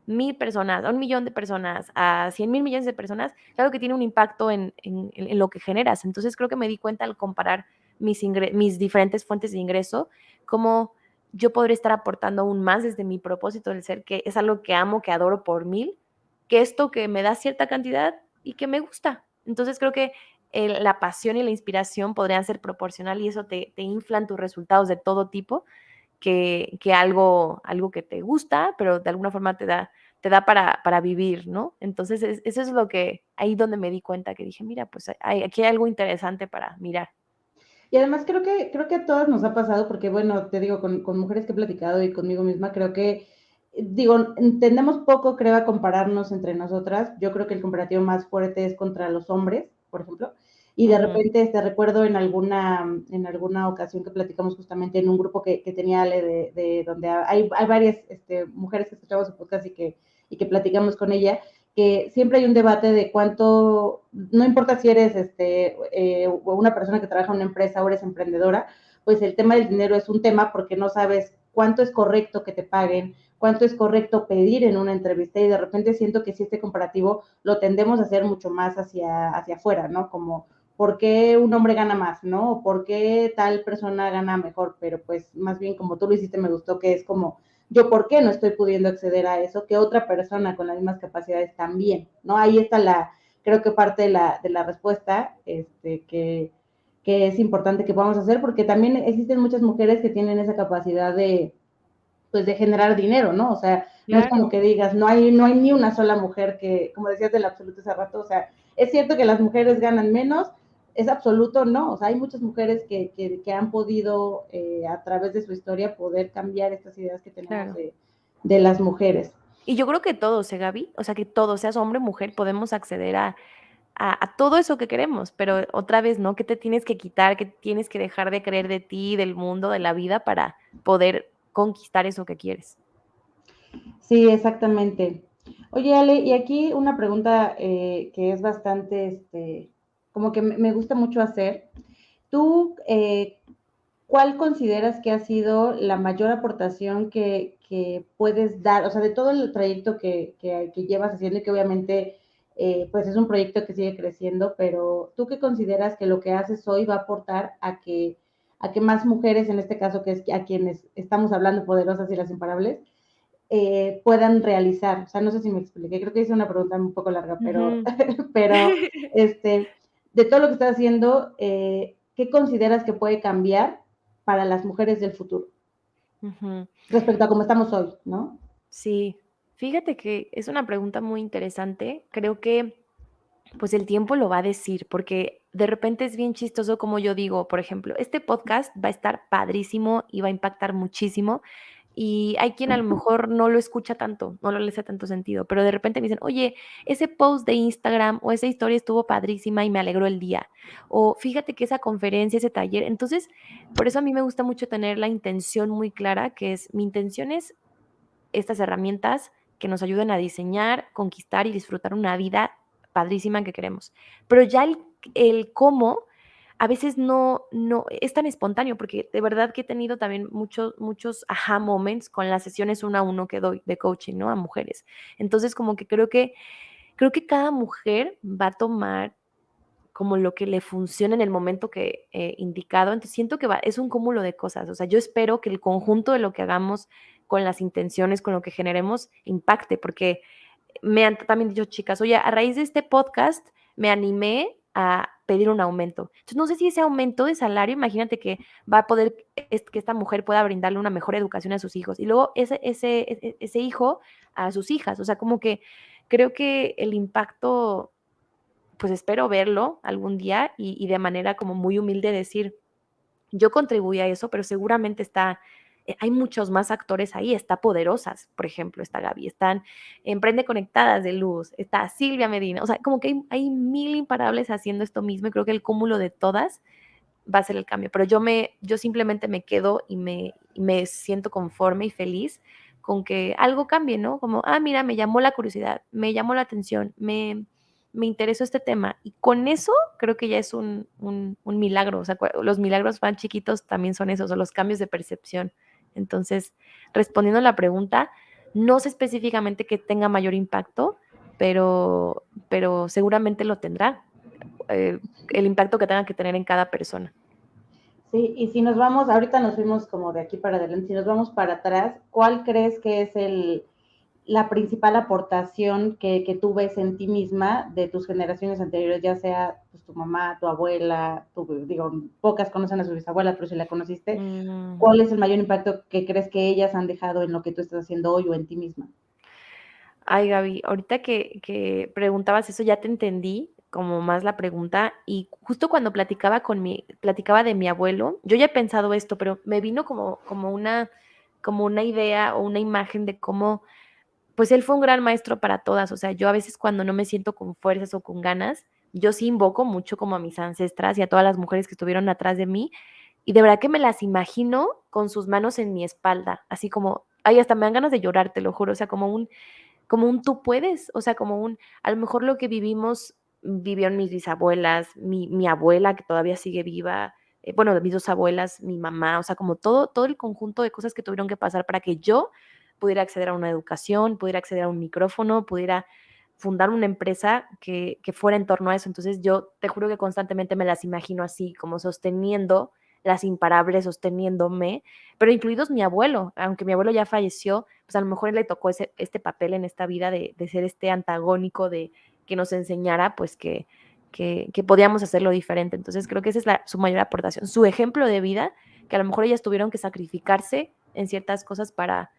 1000 personas, a 1 millón de personas, a 100,000 millones de personas, claro que tiene un impacto en lo que generas. Entonces creo que me di cuenta al comparar mis diferentes fuentes de ingreso, cómo yo podría estar aportando aún más desde mi propósito del ser, que es algo que amo, que adoro por mil, que esto que me da cierta cantidad y que me gusta. Entonces creo que la pasión y la inspiración podrían ser proporcional y eso te inflan tus resultados de todo tipo, que algo que te gusta, pero de alguna forma te da para vivir, ¿no? Entonces, eso es lo que, ahí donde me di cuenta que dije, mira, pues aquí hay algo interesante para mirar. Y además creo que a todas nos ha pasado, porque bueno, te digo, con mujeres que he platicado y conmigo misma, creo que, digo, entendemos poco, creo, a compararnos entre nosotras. Yo creo que el comparativo más fuerte es contra los hombres, por ejemplo. Y de Ujú, repente, recuerdo en alguna ocasión que platicamos justamente en un grupo que tenía Ale, de donde hay varias mujeres que escuchamos su podcast y que platicamos con ella, que siempre hay un debate de cuánto, no importa si eres una persona que trabaja en una empresa o eres emprendedora, pues el tema del dinero es un tema porque no sabes cuánto es correcto que te paguen, cuánto es correcto pedir en una entrevista, y de repente siento que si este comparativo lo tendemos a hacer mucho más hacia afuera, ¿no? Como, ¿por qué un hombre gana más, no? ¿O por qué tal persona gana mejor? Pero pues más bien como tú lo hiciste, me gustó que es como, yo por qué no estoy pudiendo acceder a eso, que otra persona con las mismas capacidades también, ¿no? Ahí está creo que parte de la respuesta, que es importante que podamos hacer, porque también existen muchas mujeres que tienen esa capacidad pues de generar dinero, ¿no? O sea, no es como claro. que digas, no hay ni una sola mujer que, como decías del absoluto hace rato, o sea, es cierto que las mujeres ganan menos, es absoluto, no, o sea, hay muchas mujeres que han podido, a través de su historia, poder cambiar estas ideas que tenemos Claro. de las mujeres. Y yo creo que todos, Gaby? O sea, que todos, seas hombre o mujer, podemos acceder a todo eso que queremos, pero otra vez, ¿no? ¿Qué te tienes que quitar? ¿Qué tienes que dejar de creer de ti, del mundo, de la vida para poder conquistar eso que quieres? Sí, exactamente. Oye, Ale, y aquí una pregunta que es bastante, como que me gusta mucho hacer. ¿Tú cuál consideras que ha sido la mayor aportación que puedes dar, o sea, de todo el trayecto que llevas haciendo, y que obviamente pues es un proyecto que sigue creciendo, pero tú qué consideras que lo que haces hoy va a aportar a que más mujeres, en este caso que es a quienes estamos hablando, poderosas y las imparables, puedan realizar? O sea, no sé si me expliqué, creo que hice una pregunta un poco larga, pero, Ujú. pero de todo lo que estás haciendo, ¿qué consideras que puede cambiar para las mujeres del futuro Ujú. respecto a cómo estamos hoy, ¿no? Sí, fíjate que es una pregunta muy interesante. Creo que pues el tiempo lo va a decir, porque de repente es bien chistoso como yo digo, por ejemplo, este podcast va a estar padrísimo y va a impactar muchísimo. Y hay quien a lo mejor no lo escucha tanto, no le hace tanto sentido, pero de repente me dicen, oye, ese post de Instagram o esa historia estuvo padrísima y me alegró el día. O fíjate que esa conferencia, ese taller. Entonces, por eso a mí me gusta mucho tener la intención muy clara, que es, mi intención es estas herramientas que nos ayuden a diseñar, conquistar y disfrutar una vida padrísima que queremos. Pero ya el cómo a veces no es tan espontáneo, porque de verdad que he tenido también muchos aha moments con las sesiones 1 a 1 que doy de coaching, ¿no? A mujeres. Entonces, como que creo que cada mujer va a tomar como lo que le funciona en el momento que indicado. Entonces siento que es un cúmulo de cosas. O sea, yo espero que el conjunto de lo que hagamos con las intenciones, con lo que generemos, impacte, porque me han también dicho chicas, oye, a raíz de este podcast me animé a pedir un aumento. Entonces, no sé si ese aumento de salario, imagínate que va a poder, que esta mujer pueda brindarle una mejor educación a sus hijos y luego ese hijo a sus hijas. O sea, como que creo que el impacto, pues espero verlo algún día y de manera como muy humilde decir, yo contribuí a eso, pero seguramente hay muchos más actores ahí, está Poderosas, por ejemplo, está Gaby, están Emprende Conectadas de Luz, está Silvia Medina, o sea, como que hay mil imparables haciendo esto mismo y creo que el cúmulo de todas va a ser el cambio, pero yo simplemente me quedo y me siento conforme y feliz con que algo cambie, ¿no? Como, mira, me llamó la curiosidad, me llamó la atención, me interesó este tema y con eso creo que ya es un milagro, o sea, los milagros más chiquitos también son esos, o los cambios de percepción. Entonces, respondiendo a la pregunta, no sé específicamente que tenga mayor impacto, pero seguramente lo tendrá, eh, el impacto que tenga que tener en cada persona. Sí, y si nos vamos, ahorita nos fuimos como de aquí para adelante, si nos vamos para atrás, ¿cuál crees que es la principal aportación que tú ves en ti misma de tus generaciones anteriores, ya sea pues, tu mamá, tu abuela, digo, pocas conocen a su bisabuela, pero si la conociste, ¿cuál es el mayor impacto que crees que ellas han dejado en lo que tú estás haciendo hoy o en ti misma? Ay, Gaby, ahorita que preguntabas eso, ya te entendí como más la pregunta y justo cuando platicaba de mi abuelo, yo ya he pensado esto, pero me vino como una idea o una imagen de cómo, pues él fue un gran maestro para todas, o sea, yo a veces cuando no me siento con fuerzas o con ganas, yo sí invoco mucho como a mis ancestras y a todas las mujeres que estuvieron atrás de mí y de verdad que me las imagino con sus manos en mi espalda, así como, ay, hasta me dan ganas de llorar, te lo juro, o sea, como un tú puedes, o sea, a lo mejor lo que vivieron mis bisabuelas, mi abuela que todavía sigue viva, bueno, mis dos abuelas, mi mamá, o sea, como todo el conjunto de cosas que tuvieron que pasar para que yo pudiera acceder a una educación, pudiera acceder a un micrófono, pudiera fundar una empresa que fuera en torno a eso. Entonces yo te juro que constantemente me las imagino así, como sosteniendo las imparables, sosteniéndome, pero incluidos mi abuelo, aunque mi abuelo ya falleció, pues a lo mejor él le tocó este papel en esta vida de ser este antagónico, de que nos enseñara pues que podíamos hacerlo diferente. Entonces creo que esa es su mayor aportación, su ejemplo de vida, que a lo mejor ellas tuvieron que sacrificarse en ciertas cosas para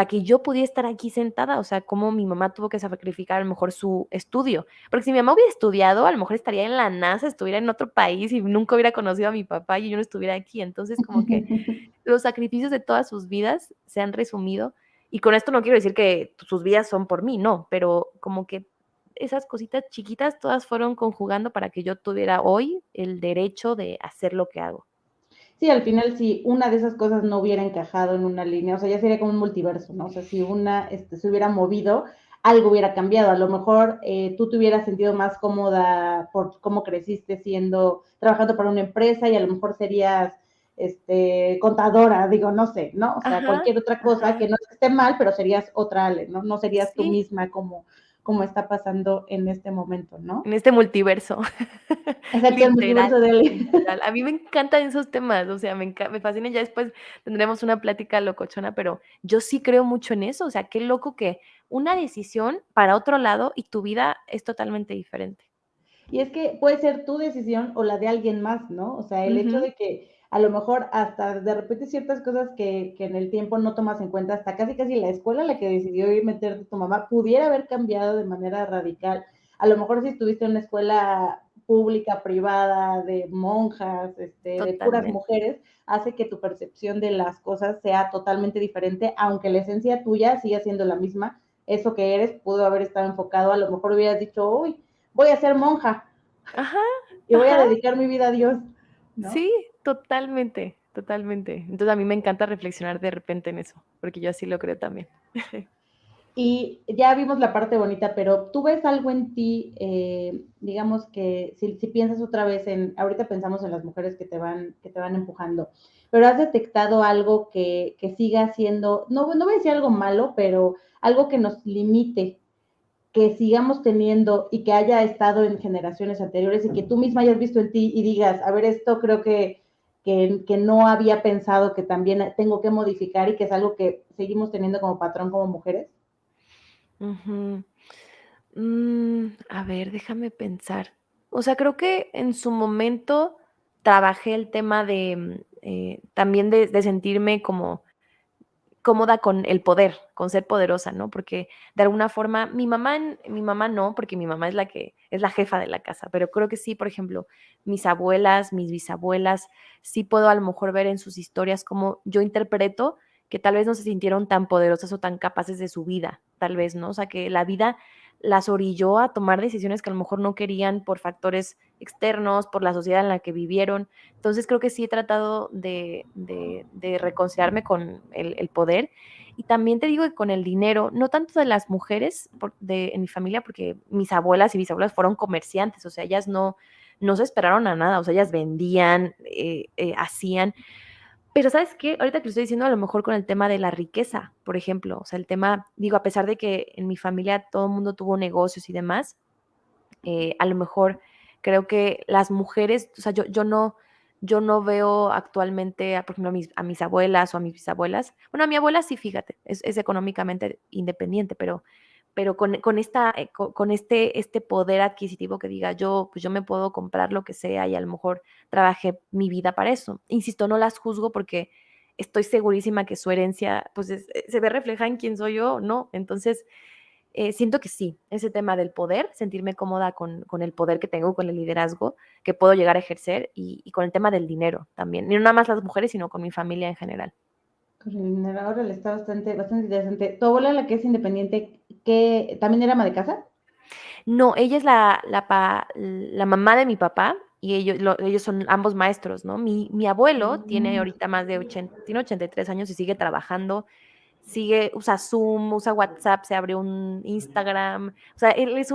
que yo pudiera estar aquí sentada, o sea, como mi mamá tuvo que sacrificar a lo mejor su estudio, porque si mi mamá hubiera estudiado, a lo mejor estaría en la NASA, estuviera en otro país y nunca hubiera conocido a mi papá y yo no estuviera aquí, entonces como que los sacrificios de todas sus vidas se han resumido, y con esto no quiero decir que sus vidas son por mí, no, pero como que esas cositas chiquitas todas fueron conjugando para que yo tuviera hoy el derecho de hacer lo que hago. Sí, al final, si una de esas cosas no hubiera encajado en una línea, o sea, ya sería como un multiverso, ¿no? O sea, si una se hubiera movido, algo hubiera cambiado. A lo mejor tú te hubieras sentido más cómoda por cómo creciste trabajando para una empresa y a lo mejor serías contadora, digo, no sé, ¿no? O sea, Ajá, cualquier otra cosa que ajá. no es que esté mal, pero serías otra Ale, ¿no? No serías tú Sí, misma como está pasando en este momento, ¿no? en este multiverso. Exacto, el Literal, multiverso de Ale. literal. A mí me encantan esos temas, o sea, me fascinan. Ya después tendremos una plática locochona, pero yo sí creo mucho en eso. O sea, qué loco que una decisión para otro lado y tu vida es totalmente diferente. Y es que puede ser tu decisión o la de alguien más, ¿no? O sea, el hecho Ujú. de que a lo mejor hasta de repente ciertas cosas que en el tiempo no tomas en cuenta, hasta casi la escuela a la que decidió ir meterte tu mamá, pudiera haber cambiado de manera radical. A lo mejor si estuviste en una escuela pública, privada, de monjas, de puras Totalmente. mujeres, hace que tu percepción de las cosas sea totalmente diferente, aunque la esencia tuya siga siendo la misma. Eso que eres pudo haber estado enfocado, a lo mejor hubieras dicho, uy, voy a ser monja Ajá, y voy a ajá. dedicar mi vida a Dios, ¿no? Sí, totalmente, totalmente. Entonces a mí me encanta reflexionar de repente en eso, porque yo así lo creo también. Y ya vimos la parte bonita, pero tú ves algo en ti, digamos que si piensas otra vez ahorita pensamos en las mujeres que te van empujando, pero has detectado algo que siga siendo, no voy a decir algo malo, pero algo que nos limite, que sigamos teniendo y que haya estado en generaciones anteriores y que tú misma hayas visto en ti y digas, a ver, esto creo que no había pensado que también tengo que modificar y que es algo que seguimos teniendo como patrón como mujeres? Ujú. A ver, déjame pensar. O sea, creo que en su momento trabajé el tema de, también de sentirme como cómoda con el poder, con ser poderosa, ¿no? Porque de alguna forma mi mamá no, porque mi mamá es la que es la jefa de la casa, pero creo que sí, por ejemplo, mis abuelas, mis bisabuelas, sí puedo a lo mejor ver en sus historias cómo yo interpreto que tal vez no se sintieron tan poderosas o tan capaces de su vida, tal vez, ¿no? O sea, que la vida las orilló a tomar decisiones que a lo mejor no querían por factores externos, por la sociedad en la que vivieron. Entonces creo que sí he tratado de reconciliarme con el poder. Y también te digo que con el dinero, no tanto de las mujeres en mi familia, porque mis abuelas y bisabuelas fueron comerciantes, o sea, ellas no se esperaron a nada, o sea, ellas vendían, hacían, pero ¿sabes qué? Ahorita que lo estoy diciendo, a lo mejor con el tema de la riqueza, por ejemplo, o sea, el tema, digo, a pesar de que en mi familia todo el mundo tuvo negocios y demás, a lo mejor creo que las mujeres, o sea, yo no veo actualmente, por ejemplo, a mis abuelas o a mis bisabuelas. Bueno, a mi abuela sí, fíjate, es económicamente independiente, pero con este poder adquisitivo que diga yo, pues yo me puedo comprar lo que sea y a lo mejor trabajé mi vida para eso. Insisto, no las juzgo porque estoy segurísima que su herencia, pues se ve reflejada en quién soy yo, ¿no? Entonces, siento que sí, ese tema del poder, sentirme cómoda con el poder que tengo, con el liderazgo que puedo llegar a ejercer y con el tema del dinero también. Y no nada más las mujeres, sino con mi familia en general. Con el dinero ahora le está bastante interesante. Tu abuela, la que es independiente, que también era ama de casa. No, ella es la mamá de mi papá y ellos son ambos maestros, ¿no? Mi abuelo tiene Mm. ahorita más de 80, tiene 83 años y sigue trabajando, usa Zoom, usa WhatsApp, se abre un Instagram, o sea, él es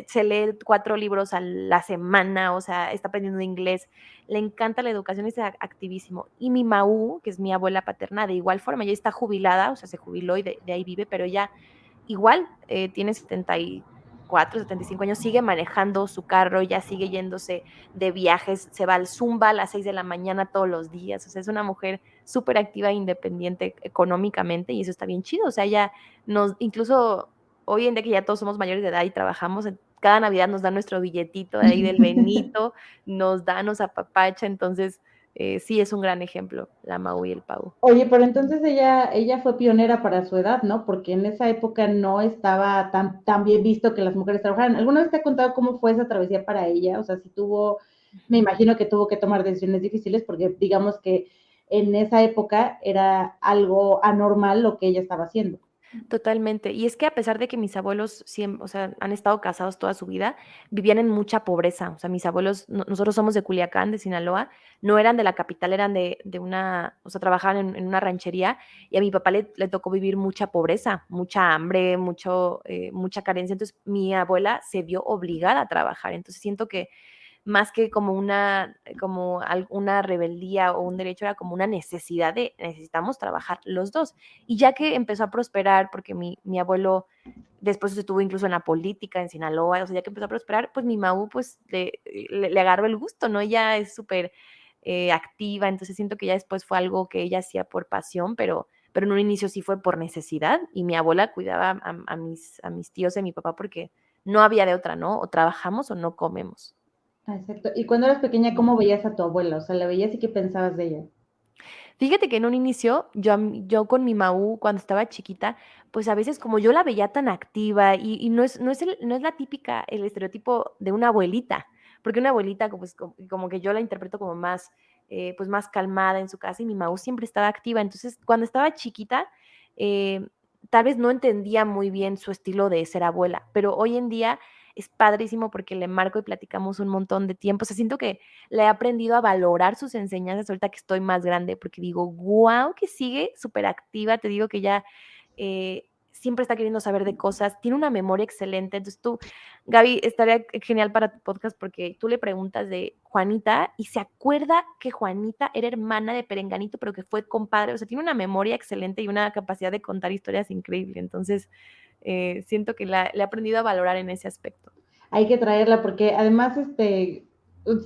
se lee 4 libros a la semana, o sea, está aprendiendo inglés, le encanta la educación y es activísimo. Y mi Maú, que es mi abuela paterna, de igual forma, ella está jubilada, o sea, se jubiló y de ahí vive, pero ella igual tiene 74, 75 años, sigue manejando su carro, ya sigue yéndose de viajes, se va al Zumba a las 6 de la mañana todos los días, o sea, es una mujer súper activa e independiente económicamente y eso está bien chido, o sea, ella incluso hoy en día que ya todos somos mayores de edad y trabajamos, cada Navidad nos da nuestro billetito de ahí del Benito, nos apapacha, entonces sí es un gran ejemplo, la Mau y el Pau. Oye, pero entonces ella fue pionera para su edad, ¿no? Porque en esa época no estaba tan bien visto que las mujeres trabajaran. ¿Alguna vez te ha contado cómo fue esa travesía para ella? O sea, si tuvo, me Ujú. imagino que tuvo que tomar decisiones difíciles porque digamos que en esa época era algo anormal lo que ella estaba haciendo. Totalmente. Y es que a pesar de que mis abuelos siempre, o sea, han estado casados toda su vida, vivían en mucha pobreza. O sea, mis abuelos, nosotros somos de Culiacán, de Sinaloa, no eran de la capital, eran de una, o sea, trabajaban en una ranchería y a mi papá le tocó vivir mucha pobreza, mucha hambre, mucha carencia. Entonces, mi abuela se vio obligada a trabajar. Entonces, siento que más que una rebeldía o un derecho, era como una necesidad de necesitamos trabajar los dos. Y ya que empezó a prosperar, porque mi abuelo después estuvo incluso en la política en Sinaloa, o sea, ya que empezó a prosperar, pues mi Mau pues le agarró el gusto, ¿no? Ella es súper activa, entonces siento que ya después fue algo que ella hacía por pasión, pero en un inicio sí fue por necesidad y mi abuela cuidaba a mis tíos y a mi papá porque no había de otra, ¿no? O trabajamos o no comemos. Ah, exacto. Y cuando eras pequeña, ¿cómo veías a tu abuela? O sea, ¿la veías y qué pensabas de ella? Fíjate que en un inicio, yo con mi Maú, cuando estaba chiquita, pues a veces como yo la veía tan activa y no es la típica, el estereotipo de una abuelita, porque una abuelita pues, como que yo la interpreto como más, pues más calmada en su casa y mi Maú siempre estaba activa. Entonces, cuando estaba chiquita, eh, tal vez no entendía muy bien su estilo de ser abuela, pero hoy en día es padrísimo porque le marco y platicamos un montón de tiempo. O sea, siento que le he aprendido a valorar sus enseñanzas ahorita que estoy más grande, porque digo, wow, que sigue súper activa, te digo que ya siempre está queriendo saber de cosas, tiene una memoria excelente. Entonces tú, Gaby, estaría genial para tu podcast porque tú le preguntas de Juanita y se acuerda que Juanita era hermana de Perenganito, pero que fue compadre. O sea, tiene una memoria excelente y una capacidad de contar historias increíble. Entonces, siento que le he aprendido a valorar en ese aspecto. Hay que traerla porque además,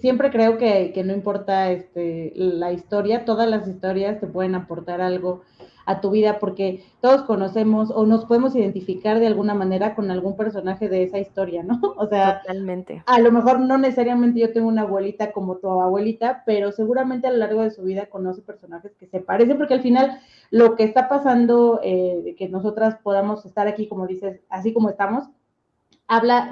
siempre creo que no importa la historia, todas las historias te pueden aportar algo a tu vida porque todos conocemos o nos podemos identificar de alguna manera con algún personaje de esa historia, ¿no? O sea, Totalmente. a lo mejor no necesariamente yo tengo una abuelita como tu abuelita, pero seguramente a lo largo de su vida conoce personajes que se parecen, porque al final lo que está pasando, de que nosotras podamos estar aquí, como dices, así como estamos,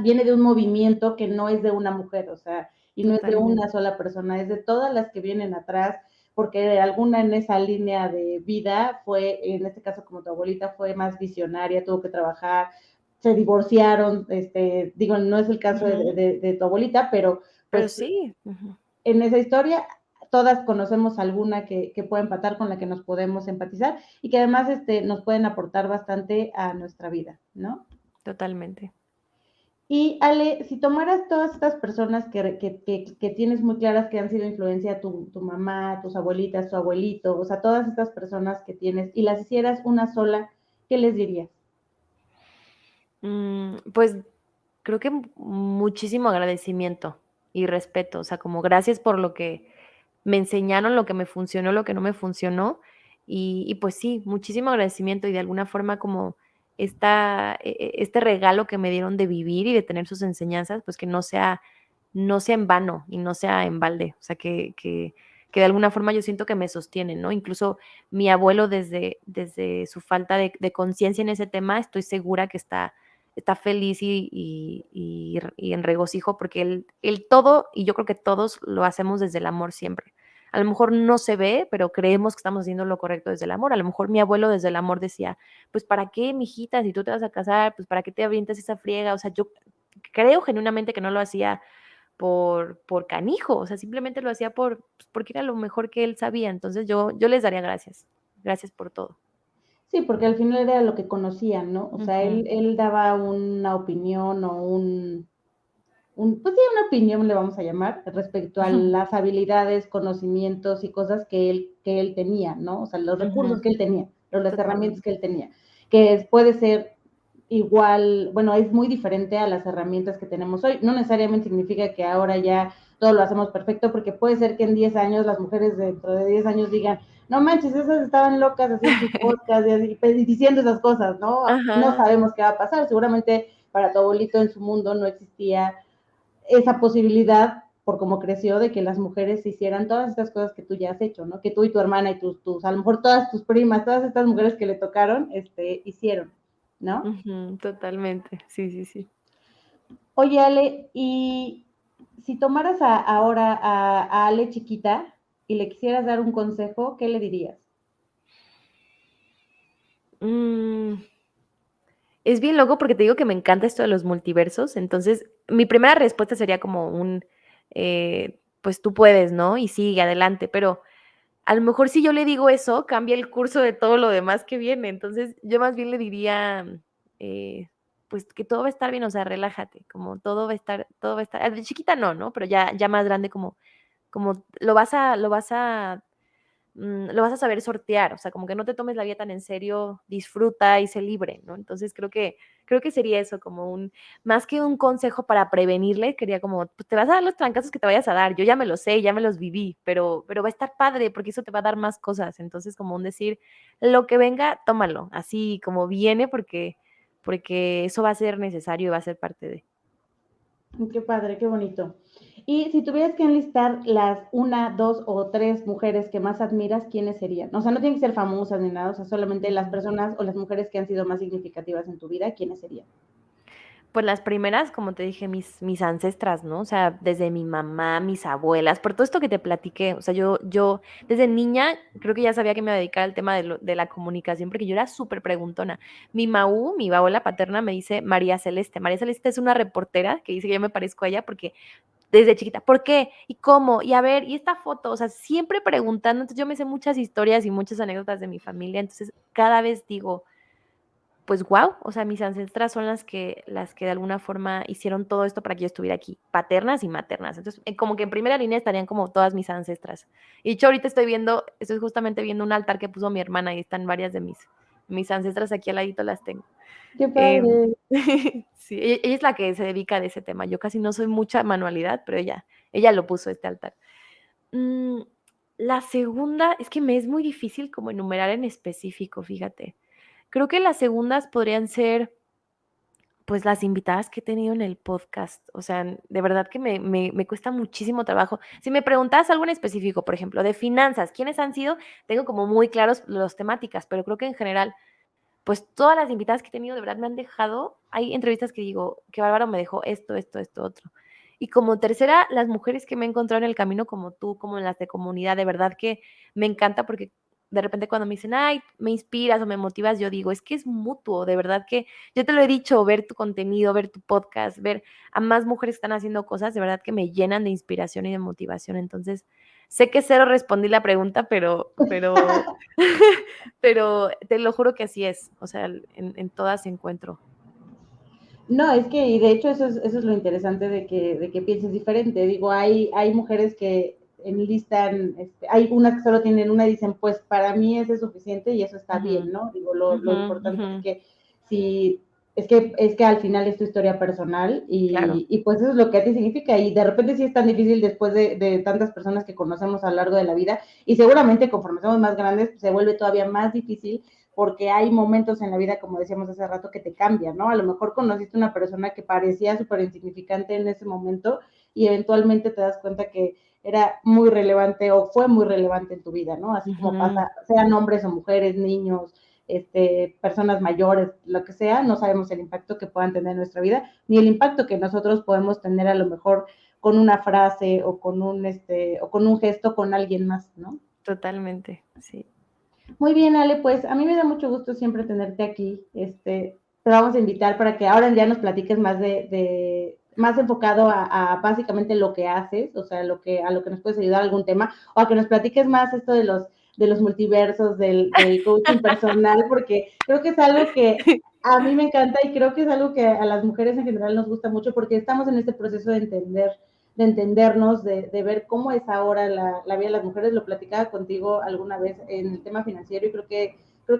viene de un movimiento que no es de una mujer, o sea, y no es de una Totalmente. sola persona, es de todas las que vienen atrás, porque alguna en esa línea de vida fue, en este caso como tu abuelita, fue más visionaria, tuvo que trabajar, se divorciaron, digo, no es el caso Ujú. de tu abuelita, pero Pero pues sí. Ujú. en esa historia todas conocemos alguna que pueda empatar, con la que nos podemos empatizar y que además nos pueden aportar bastante a nuestra vida, ¿no? Totalmente. Y Ale, si tomaras todas estas personas que tienes muy claras que han sido influencia, tu mamá, tus abuelitas, tu abuelito, o sea, todas estas personas que tienes, y las hicieras una sola, ¿qué les dirías? Pues creo que muchísimo agradecimiento y respeto, o sea, como gracias por lo que me enseñaron, lo que me funcionó, lo que no me funcionó, y pues sí, muchísimo agradecimiento y de alguna forma como este regalo que me dieron de vivir y de tener sus enseñanzas, pues que no sea en vano y no sea en balde, o sea, que de alguna forma yo siento que me sostienen, ¿no? Incluso mi abuelo desde su falta de conciencia en ese tema, estoy segura que está feliz y en regocijo porque él todo, y yo creo que todos lo hacemos desde el amor siempre. A lo mejor no se ve, pero creemos que estamos haciendo lo correcto desde el amor. A lo mejor mi abuelo desde el amor decía, pues ¿para qué, mijita, si tú te vas a casar? Pues ¿para qué te avientas esa friega? O sea, yo creo genuinamente que no lo hacía por canijo, o sea, simplemente lo hacía pues, porque era lo mejor que él sabía. Entonces yo les daría gracias. Gracias por todo. Sí, porque al final era lo que conocían, ¿no? O sea, Ujú, él daba una opinión o pues sí, una opinión le vamos a llamar respecto a las habilidades, conocimientos y cosas que él tenía, ¿no? O sea, los recursos ujú, que él tenía, las herramientas que totalmente. él tenía, que puede ser igual, bueno, es muy diferente a las herramientas que tenemos hoy. No necesariamente significa que ahora ya todo lo hacemos perfecto, porque puede ser que en 10 años las mujeres dentro de 10 años digan, no manches, esas estaban locas haciendo sus podcasts y diciendo esas cosas, ¿no? No Ajá. sabemos qué va a pasar. Seguramente para tu abuelito en su mundo no existía esa posibilidad por cómo creció de que las mujeres hicieran todas estas cosas que tú ya has hecho, ¿no? Que tú y tu hermana y a lo mejor todas tus primas, todas estas mujeres que le tocaron, hicieron, ¿no? Ujú, totalmente. Sí, sí, sí. Oye, Ale, y si tomaras ahora a Ale chiquita y le quisieras dar un consejo, ¿qué le dirías? Mm, es bien loco porque te digo que me encanta esto de los multiversos, entonces mi primera respuesta sería como pues tú puedes, ¿no? Y sigue adelante, pero a lo mejor si yo le digo eso, cambia el curso de todo lo demás que viene. Entonces, yo más bien le diría, eh, pues que todo va a estar bien, o sea, relájate, como todo va a estar, de chiquita no, ¿no? Pero ya más grande como lo vas a saber sortear, o sea, como que no te tomes la vida tan en serio, disfruta y sé libre, ¿no? Entonces creo que sería eso, como más que un consejo para prevenirle, quería como, pues te vas a dar los trancazos que te vayas a dar, yo ya me lo sé, ya me los viví, pero va a estar padre porque eso te va a dar más cosas, entonces como un decir, lo que venga, tómalo, así como viene porque eso va a ser necesario y va a ser parte de. Qué padre, qué bonito. Y si tuvieras que enlistar las una, dos o tres mujeres que más admiras, ¿quiénes serían? O sea, no tienen que ser famosas ni nada, o sea, solamente las Ujú. personas o las mujeres que han sido más significativas en tu vida, ¿quiénes serían? Pues las primeras, como te dije, mis ancestras, ¿no? O sea, desde mi mamá, mis abuelas, por todo esto que te platiqué. O sea, yo desde niña creo que ya sabía que me iba a dedicar al tema de la comunicación porque yo era súper preguntona. Mi abuela paterna, me dice María Celeste. María Celeste es una reportera que dice que yo me parezco a ella porque desde chiquita, ¿por qué? ¿Y cómo? Y a ver, ¿y esta foto? O sea, siempre preguntando. Entonces yo me sé muchas historias y muchas anécdotas de mi familia. Entonces cada vez digo pues wow, o sea, mis ancestras son las que de alguna forma hicieron todo esto para que yo estuviera aquí, paternas y maternas. Entonces, como que en primera línea estarían como todas mis ancestras. Y yo ahorita estoy justamente viendo un altar que puso mi hermana y están varias de mis ancestras aquí al ladito las tengo. Qué Em, padre. sí, ella es la que se dedica a ese tema. Yo casi no soy mucha manualidad, pero ella Ella lo puso, este altar. La segunda, es que me es muy difícil como enumerar en específico, fíjate. Creo que las segundas podrían ser, pues, las invitadas que he tenido en el podcast. O sea, de verdad que me cuesta muchísimo trabajo. Si me preguntas algo en específico, por ejemplo, de finanzas, ¿quiénes han sido? Tengo como muy claros las temáticas, pero creo que en general, pues, todas las invitadas que he tenido de verdad me han dejado. Hay entrevistas que digo: "Qué bárbaro, me dejó esto, otro". Y como tercera, las mujeres que me he encontrado en el camino, como tú, como las de comunidad, de verdad que me encanta porque de repente cuando me dicen: "Ay, me inspiras o me motivas", yo digo: "Es que es mutuo", de verdad que yo te lo he dicho, ver tu contenido, ver tu podcast, ver a más mujeres que están haciendo cosas, de verdad que me llenan de inspiración y de motivación. Entonces, sé que cero respondí la pregunta, pero pero te lo juro que así es, o sea, en todas encuentro. No, es que, y de hecho eso es lo interesante de que pienses diferente. Digo, hay mujeres que enlistan, hay unas que solo tienen una y dicen, pues para mí eso es suficiente y eso está Ujú, bien, ¿no? Digo, lo ujú, importante ujú, es que si, es que al final es tu historia personal claro. y pues eso es lo que a ti significa. Y de repente sí es tan difícil después de tantas personas que conocemos a lo largo de la vida y seguramente conforme somos más grandes pues, se vuelve todavía más difícil porque hay momentos en la vida, como decíamos hace rato, que te cambian, ¿no? A lo mejor conociste una persona que parecía súper insignificante en ese momento y eventualmente te das cuenta que era muy relevante o fue muy relevante en tu vida, ¿no? Así como Ujú, pasa, sean hombres o mujeres, niños, personas mayores, lo que sea, no sabemos el impacto que puedan tener en nuestra vida, ni el impacto que nosotros podemos tener a lo mejor con una frase o con o con un gesto con alguien más, ¿no? totalmente, sí. Muy bien, Ale, pues a mí me da mucho gusto siempre tenerte aquí. Te vamos a invitar para que ahora ya nos platiques más más enfocado a básicamente lo que haces, o sea, a lo que nos puedes ayudar algún tema, o a que nos platiques más esto de los multiversos, del coaching personal, porque creo que es algo que a mí me encanta y creo que es algo que a las mujeres en general nos gusta mucho porque estamos en este proceso de entendernos, de ver cómo es ahora la vida de las mujeres. Lo platicaba contigo alguna vez en el tema financiero y creo que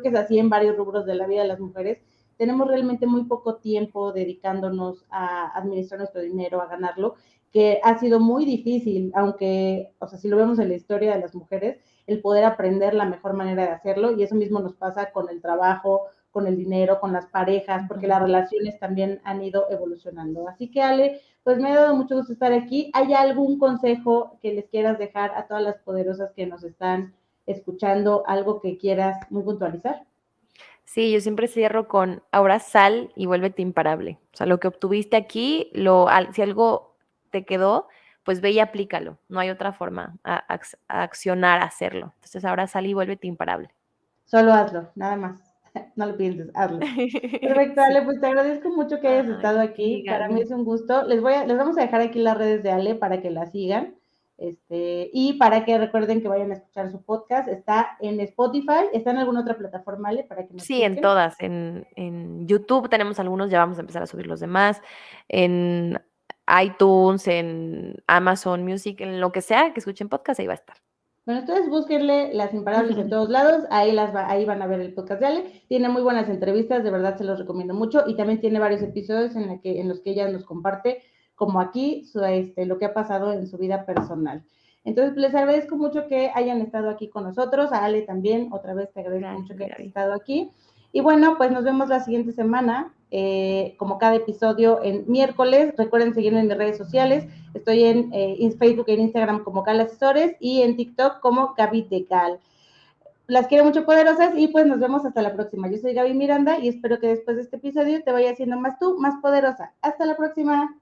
es así en varios rubros de la vida de las mujeres. Tenemos realmente muy poco tiempo dedicándonos a administrar nuestro dinero, a ganarlo, que ha sido muy difícil, aunque, o sea, si lo vemos en la historia de las mujeres, el poder aprender la mejor manera de hacerlo y eso mismo nos pasa con el trabajo, con el dinero, con las parejas, porque las Ujú. relaciones también han ido evolucionando. Así que Ale, pues me ha dado mucho gusto estar aquí. ¿Hay algún consejo que les quieras dejar a todas las poderosas que nos están escuchando? ¿Algo que quieras muy puntualizar? Sí, yo siempre cierro con: "Ahora sal y vuélvete imparable". O sea, lo que obtuviste aquí, si algo te quedó, pues ve y aplícalo. No hay otra forma a accionar, a hacerlo. Entonces, ahora sal y vuélvete imparable. Solo hazlo, nada más. No lo pienses, hazlo. Perfecto, Sí. Ale, pues te agradezco mucho que hayas Ay, estado sí, aquí. Para mí Gaby. es un gusto. Les vamos a dejar aquí las redes de Ale para que la sigan. Y para que recuerden que vayan a escuchar su podcast. Está en Spotify, está en alguna otra plataforma, Ale, para que nos Sí, en busquen. todas. En YouTube tenemos algunos, ya vamos a empezar a subir los demás. En iTunes, en Amazon Music, en lo que sea que escuchen podcast, ahí va a estar. Bueno, ustedes búsquenle Las Imparables en todos lados, ahí van a ver el podcast de Ale. Tiene muy buenas entrevistas, de verdad se los recomiendo mucho. Y también tiene varios episodios en los que ella nos comparte, como aquí, lo que ha pasado en su vida personal. Entonces, les agradezco mucho que hayan estado aquí con nosotros. A Ale también, otra vez te agradezco mucho Gracias, que hayas Gaby. estado aquí. Y bueno, pues nos vemos la siguiente semana, como cada episodio en miércoles. Recuerden seguirme en mis redes sociales. Estoy en Facebook e Instagram como Gal Asesores y en TikTok como Gaby de Gal. Las quiero mucho, poderosas, y pues nos vemos hasta la próxima. Yo soy Gaby Miranda y espero que después de este episodio te vaya haciendo más tú, más poderosa. Hasta la próxima.